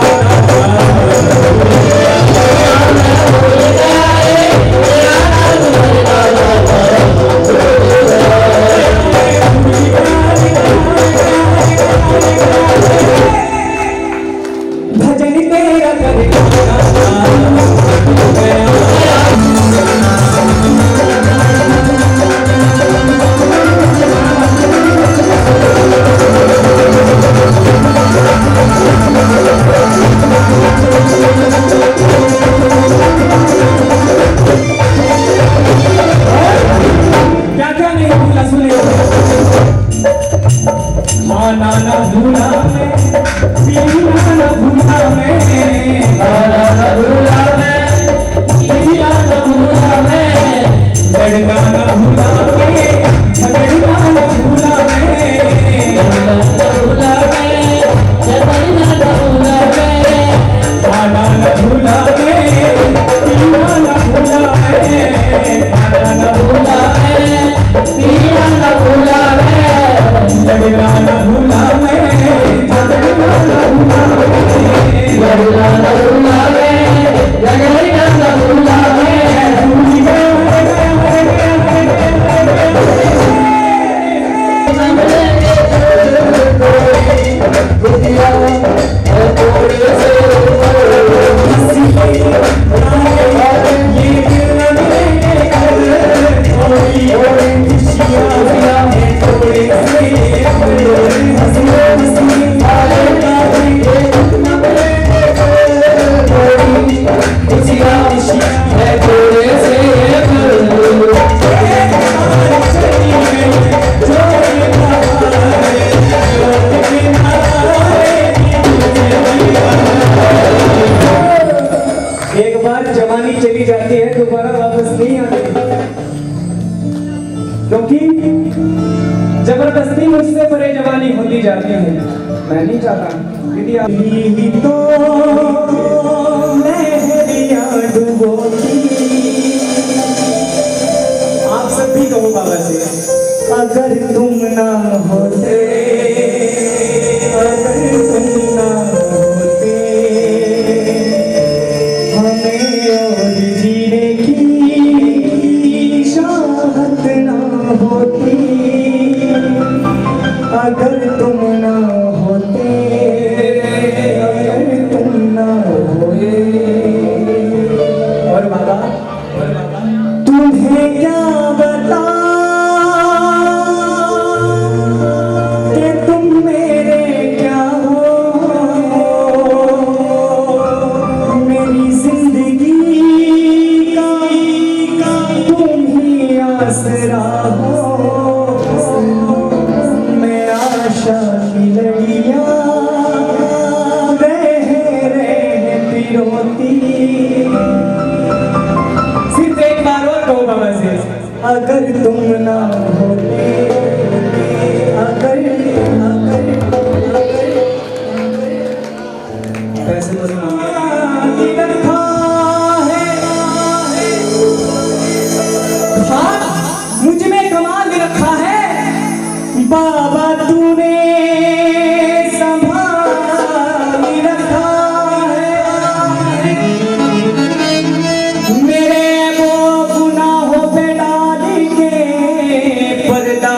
Speaker 5: एक बार जवानी चली जाती है दोबारा वापस नहीं जबरदस्ती मुझसे परे जवानी होती जाती है। मैं नहीं चाहता दीदी आप ही तो लहरियां डुबोती। आप सब भी कहो बाबा से, अगर तुम ना होते, अगर तुम ना होते, हमें और जीने की चाहत ना होती। अगर तुम ना होते, अगर तुम ना होते। और बाबा तुम्हें क्या बता कि तुम मेरे क्या हो। मेरी जिंदगी का तुम ही आसरा हो। मैं आशा की लड़ियां रह पिरोती। सिर्फ एक बार और कहो बाबा से, अगर तुम ना होते, अगर पैसे मुझे रखा है, मुझ में कमाल रखा है बाबा, तूने संभाल रखा है। मेरे वो गुनाहों पे डाल के पर्दा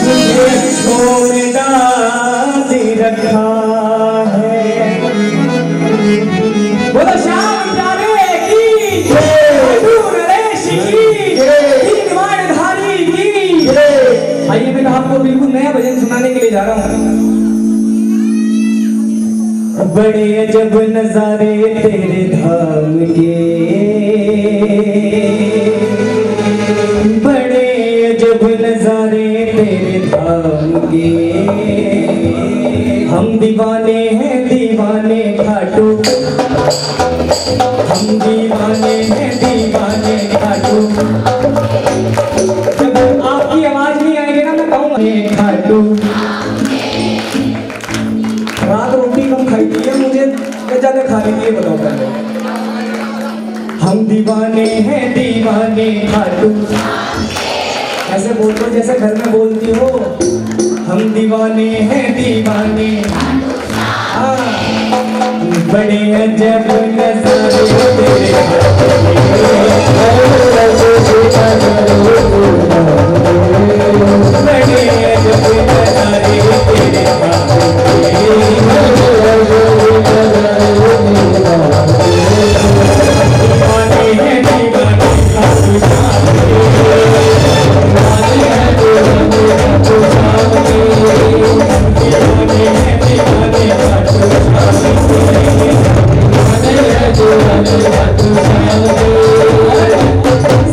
Speaker 5: मुझे छोड़ डाल रखा है। बोलो श्याम प्यारे की दूर नरेश की धारी की। आइए मैं आपको बिल्कुल नया भजन सुनाने के लिए जा रहा हूँ। बड़े अजब नजारे तेरे धाम के, बड़े अजब नजारे तेरे धाम के। हम दीवाने हैं दीवाने खाटू, हम दीवाने हैं दीवाने खाटू। जब आपकी आवाज नहीं आएगी ना मैं कहूँगा खाटू। रात रोटी कम खाई थी है, मुझे ज्यादा खाने के लिए बताओ पहले। हम दीवाने हैं दीवाने खाटू। ऐसे बोल दो जैसे घर में बोलती हो, हम दीवाने हैं दीवाने। हाँ बड़े अजब नजारे तेरे बड़े अजब नजारे तेरे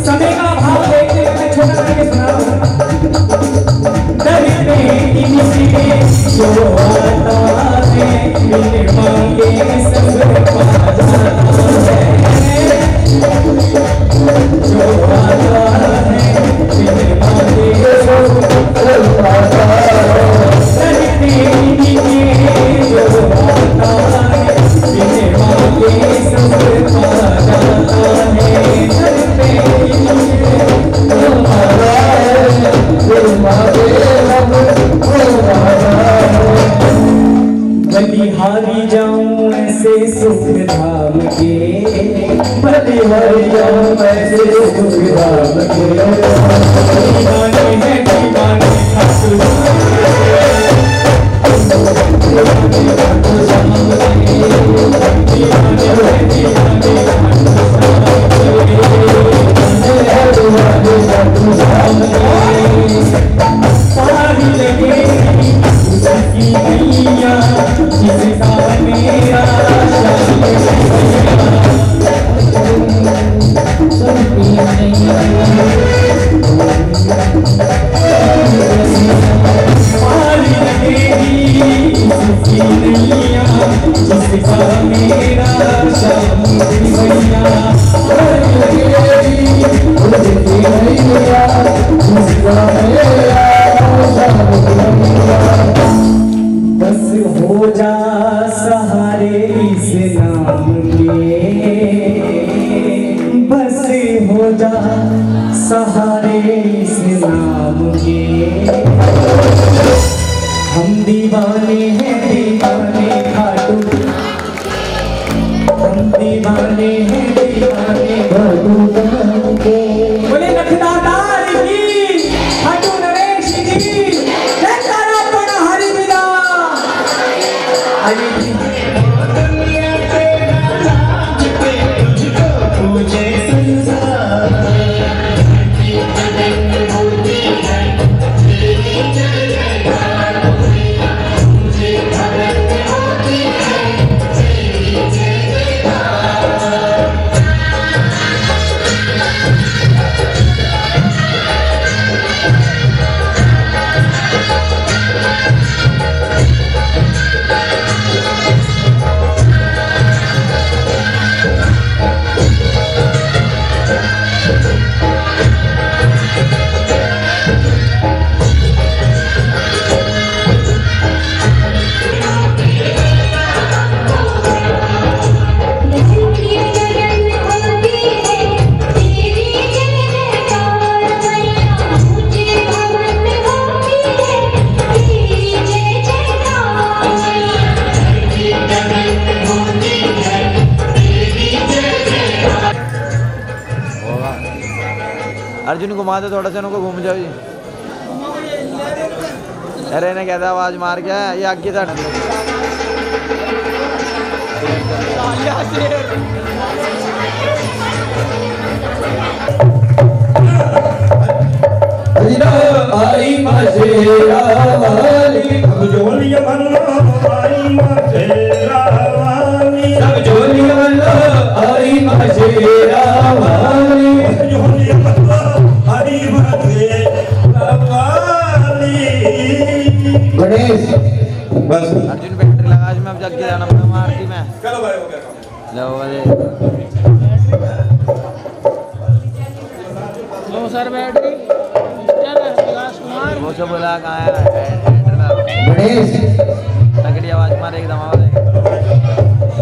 Speaker 5: समय का भाव देखते हुए मैं छोटा करके सुना रहा हूँ। जो आता है मेरे मांगे सब पाता है। जो आता है मेरे मांगे सब पाता है। जो आता है मेरे मांगे सब पाता बलिहारी जाऊं ऐसे सुख धाम के, बलिहारी जाऊं ऐसे सुख धाम के। दीवाने हैं दीवाने दीवाने हैं दीवाने खाटू, हम दीवाने हैं दीवाने खाटू के। बोले नखदादार की, खाटू नरेश की, जयकारा पण हरि विदा। दुनिया पे नाच के तुझको पूजे संसार, की कदर होती है तेरी जयकार, मुझे खबर होती है तेरी जयकार।
Speaker 4: अर्जुन घुमा दो थोड़ा सा, उनको घूम जाओ जी। अरे ने कहता आवाज मार के ये आगे था
Speaker 5: आई मजेरा वाली,
Speaker 1: सब जोलिया मल्ला आई मजेरा वाली,
Speaker 5: सब जोलिया मल्ला आई मजेरा वाली,
Speaker 1: जोलिया मल्ला आई मजेरा वाली।
Speaker 5: गणेश
Speaker 1: बस
Speaker 4: अर्जुन बैटरी लगा आज मैं अब जग के जाना पड़ा मारती मैं।
Speaker 1: चलो भाई हो गया काम।
Speaker 4: लो वाले
Speaker 3: लो सर बैटरी विकास कुमार
Speaker 4: वो सब बोला कहाँ है
Speaker 5: गणेश
Speaker 4: तगड़ी आवाज मारे एकदम आवाज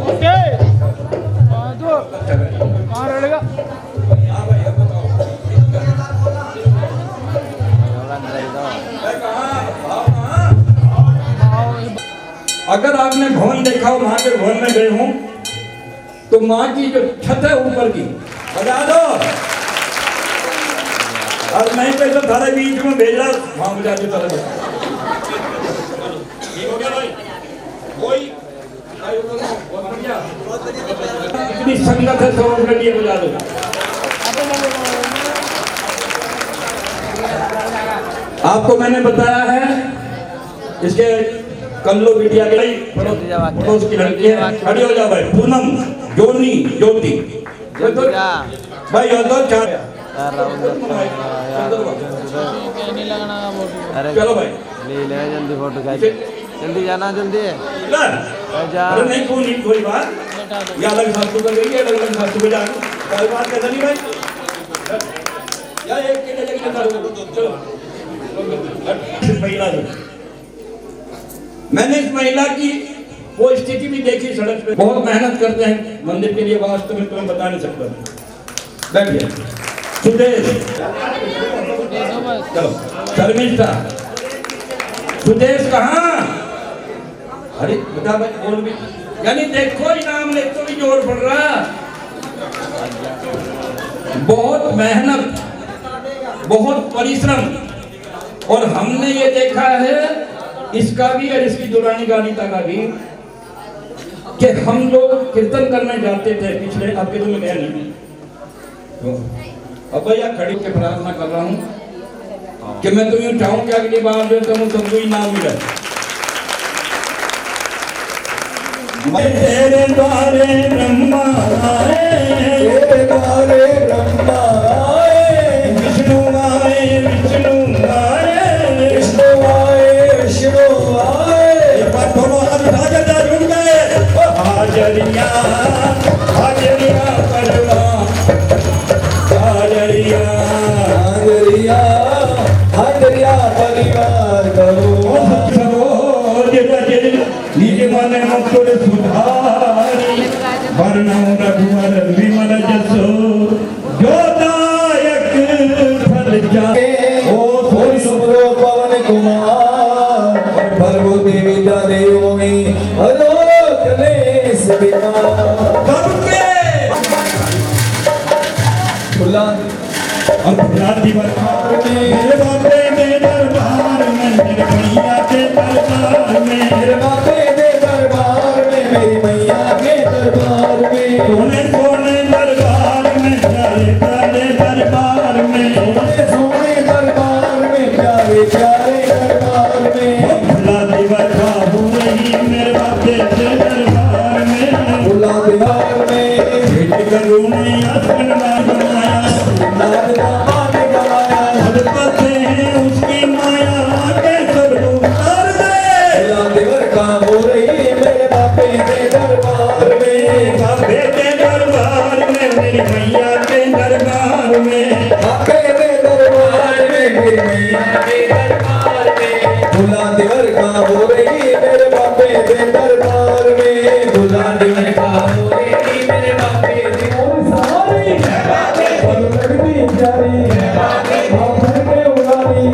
Speaker 3: ओके दो कहाँ रहेगा
Speaker 1: अगर आपने भवन देखा हो, वहां के भवन में गए हों, तो माँ की जो छत है ऊपर की बजा दो, और नहीं तो सब थारे बीच में भेजा वहां बजा दो तारे बजा। ठीक हो गया भाई? कोई बहुत बढ़िया, इतनी संगत है, सब के लिए बजा दो। आपको मैंने बताया है इसके कल्लो बिटिया के लिए पड़ोस की लड़की है, खड़ी हो जाओ भाई। पूनम, जोनी, ज्योति भाई योदो चार
Speaker 3: नहीं लगना
Speaker 4: अरे
Speaker 1: चलो भाई
Speaker 4: ले ले जल्दी फोटो खींच, जल्दी जाना जल्दी
Speaker 1: ना।
Speaker 4: जा
Speaker 1: अरे नहीं कोई बात, ये अलग सासू का गई है, अलग अलग सासू का जाना, कोई बात कैसा नहीं भाई, या एक के लिए चलो। महिला जो मैंने इस महिला की वो स्थिति भी देखी सड़क पे, बहुत मेहनत करते हैं मंदिर के लिए, वास्तव में तुम्हें बता नहीं सकता। बैठिए सुदेश, चलो शर्मिष्ठा, सुदेश कहाँ? अरे बता भाई बोल भी, यानी देखो इनाम लेते तो भी जोर पड़ रहा। बहुत मेहनत, बहुत परिश्रम, और हमने ये देखा है इसका भी और इसकी दुरानी गालिता का भी, कि हम लोग कीर्तन करने जाते थे पिछले, आपके तो में गया नहीं, तो अब भैया खड़ी के प्रार्थना कर रहा हूँ कि मैं तुम्हें चाहूँ कि अगली बार जो तुम सबको इनाम मिले। तेरे द्वारे ब्रह्मा आए,
Speaker 5: तेरे द्वारे ब्रह्मा आए,
Speaker 1: विष्णु आए, विष्णु आए,
Speaker 5: विष्णु आए, विष्णु आए।
Speaker 1: एक बार दोनों हाथ उठा के जुड़ गए, हाजरिया हाजरिया करवा, हाजरिया
Speaker 5: हाजरिया हाजरिया परिवार करो,
Speaker 1: नीचे माने मुक्तोड़ सुधारी, वर्णम रघुवर विमल जसो, जोदायक फल जाए।
Speaker 5: ओ सुमरो पवन कुमार, भर्गो देवी
Speaker 1: और गुजराती दरबार में मेरे बाबे के दरबार में मेरे मैया के दरबार में
Speaker 5: मेरे बाबे दे दरबार में मेरी मैया के दरबार में
Speaker 1: सोने सोने दरबार में प्यारे प्यारे दरबार में
Speaker 5: सोने दरबार में प्यारे प्यारे दरबार में
Speaker 1: गुजराती बरखा हो रही मेरे बाबे के दरबार में
Speaker 5: बुला दीवार में
Speaker 1: भेंट करूं मैं आसन बनाया
Speaker 5: नाद दामान गवाया
Speaker 1: करते हैं उसकी माया के सब लोग उतार गए
Speaker 5: बुला दीवार का हो रही मेरे बाबे दे दरबार में
Speaker 1: बाबे के दरबार में मेरी मैया के दरबार में
Speaker 5: बाबे दे दरबार में मेरी मैया के दरबार में बुला दीवार का हो रही मेरे बाबे दे दरबार में बुला दीवार का हो रही मेरे बाबे दे सारी लगती प्यारी के उड़ानी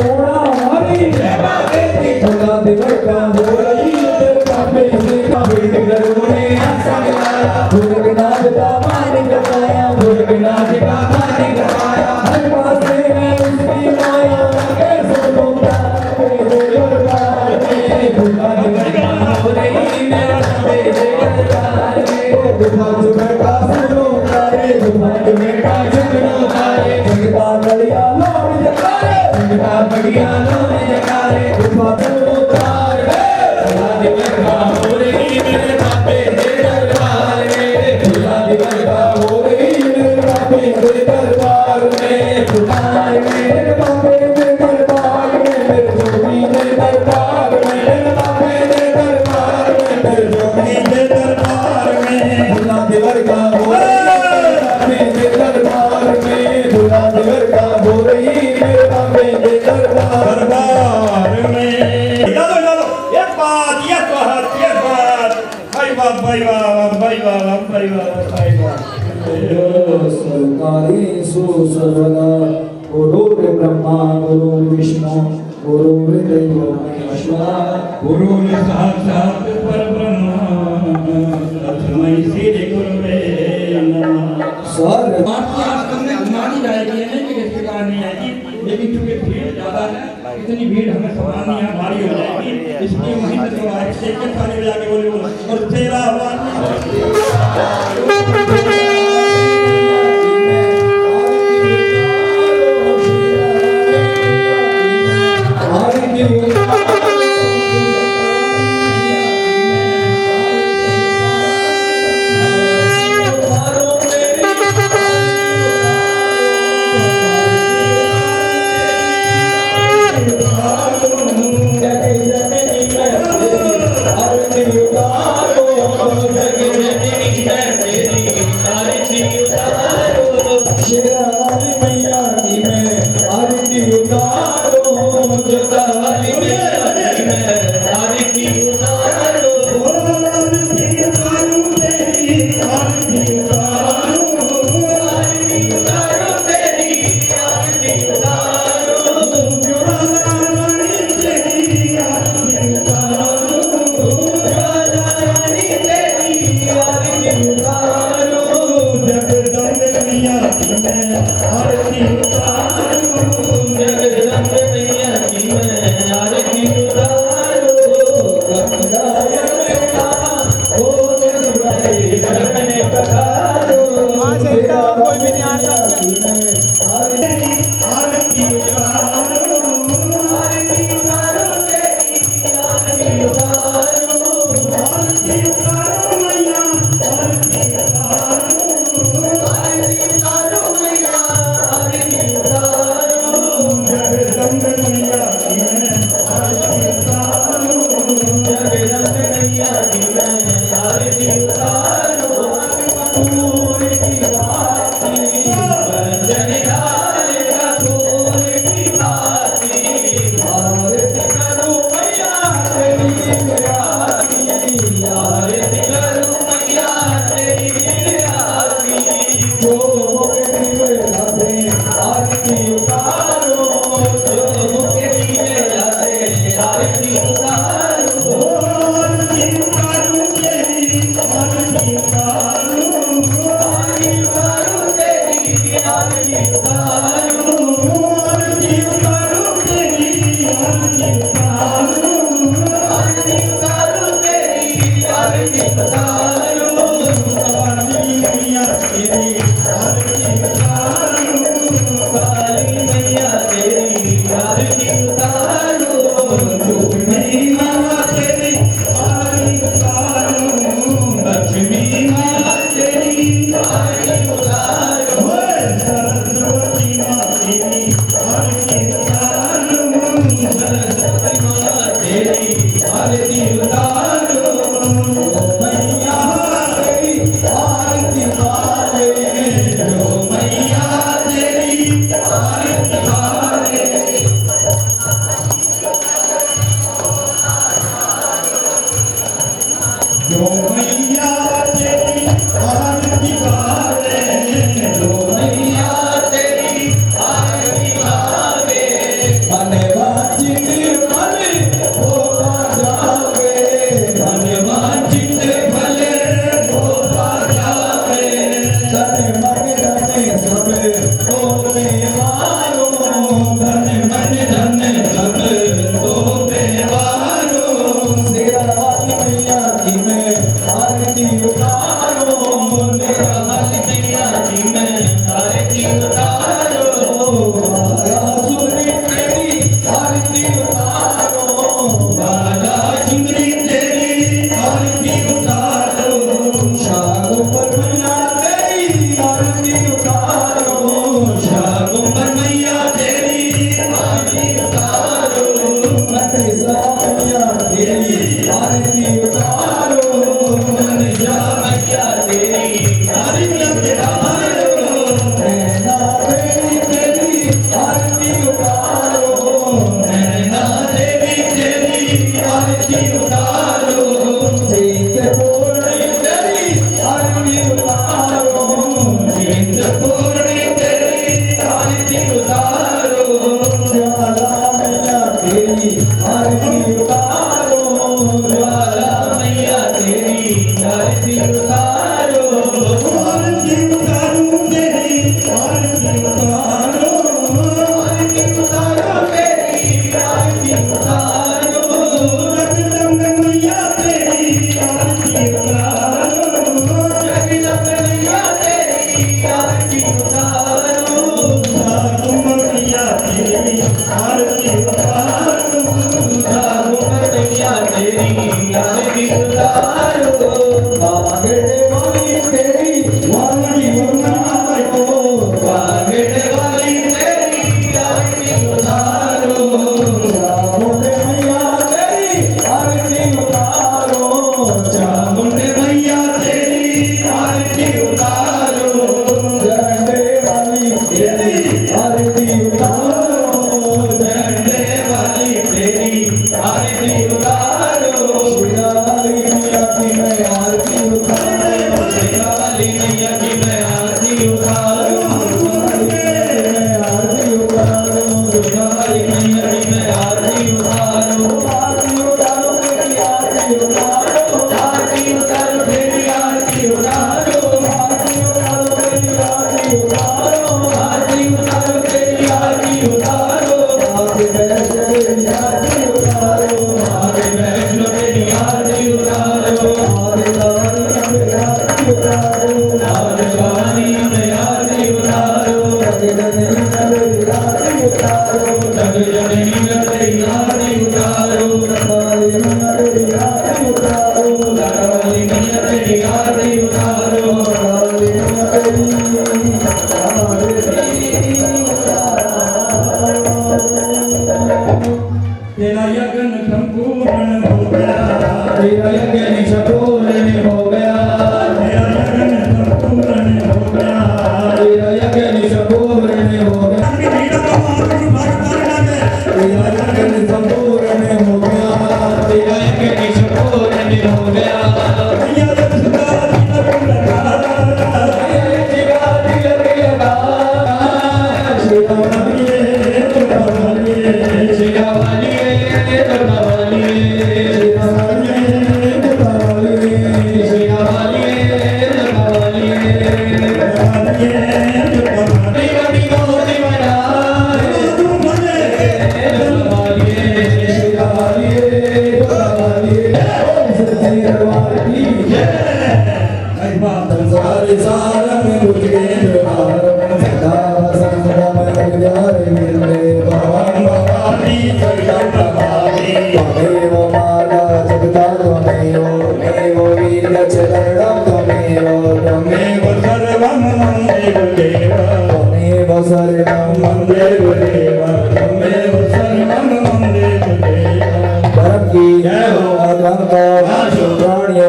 Speaker 5: थोड़ा हमारी बुला दीवार का हो रही मेरे बाबे दे दरबार में भूलनाथ का पानी गवाया भूलनाथ का पानी गवाया हर पास है उसकी माया के सोनों का दरबार में भूला दीवार हो रही मेरे बाबे दे दरबार में भूला दीवार का सुनो तारे भूला दीवार का सुनो तारे जगता बढ़िया लोग जगारे जगता बढ़िया लोग जगारे भूला सुनो तारे भूला दीवार का हो रही मेरे बाबे दे दरबार में भूला दीवार का हो रही मेरे बाबे दे दरबार में भूला मेरे बाबे दे दरबार में मेरे जोगी दे दरबार में मेरे बाबे दे दरबार में मेरे जोगी
Speaker 1: के दरबार में
Speaker 5: भूला दीवार का हो रही मेरे दरबार में भूला दीवार का हो रही मेरे बाबे दे दरबार
Speaker 1: में डालो एक बात भाई बाप भाई बाप भाई बाप भाई बाप भाई बाप
Speaker 5: सरकारी सो सर्वदा गुरु ब्रह्मा गुरु विष्णु गुरु देव महेश्वरा
Speaker 1: गुरु साक्षात परब्रह्म तस्मै श्री गुरुवे नमः
Speaker 5: सर
Speaker 1: आपकी आश्रम में घुमानी जाएगी नहीं कि किसी प्रकार नहीं आएगी लेकिन चूंकि भीड़ ज्यादा है इतनी भीड़ हमें संभालनी है भारी हो जाएगी इसलिए वहीं से थोड़ा एक थाने में जाके बोले और तेरा
Speaker 5: Thank you. उतारो चिंतपूर्णी तेरी आरती उतारो ज्वाला मैया तेरी आरती उतारो ज्वाला मैया तेरी आरती उतारो आरती उतारो तेरी आरती उतारो आरती उतारो तेरी आरती उतारो जगदम्बे मैया तेरी आरती उतारो जगदम्बे मैया तेरी आरती उतारो जागो मैया तेरी आरती उतारो जागो मैया तेरी आरती उतारो बागड़े वाली तेरी वाली उतारो बागड़े वाली तेरी आरती उतारो चामुंडे मैया तेरी आरती उतारो चामुंडे मैया तेरी आरती उतारो झंडे वाली तेरी आरती उतारो झंडे वाली तेरी आरती उतारो शिवाली मैया की मैं आरती उतारो शिवाली मैया की मैं आरती उतारो मैं आरती उतारो शिवाली मैया की मैं आरती उतारो आरती उतारो मेरी आरती उतारो आरती उतारो मेरी आरती उतारो आरती उतारो मेरी आरती उतारो आरती उतारो तेरी आरती उतारो आगे वैष्णो तेरी आरती उतारो आगे वैष्णो तेरी आरती उतारो आगे भवानी में आरती उतारो आगे भवानी में आरती उतारो जग जननी तेरी आरती उतारो जग जननी तेरी आरती उतारो काली मैया तेरी आरती उतारो काली मैया तेरी आरती उतारो काली मैया तेरी तेरा यज्ञ संपूर्ण हो गया तेरा यज्ञ संपूर्ण हो गया तेरा यज्ञ संपूर्ण हो गया तेरा यज्ञ संपूर्ण हो गया तेरा यज्ञ संपूर्ण हो गया तेरा यज्ञ संपूर्ण हो गया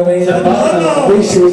Speaker 5: मैया विश्व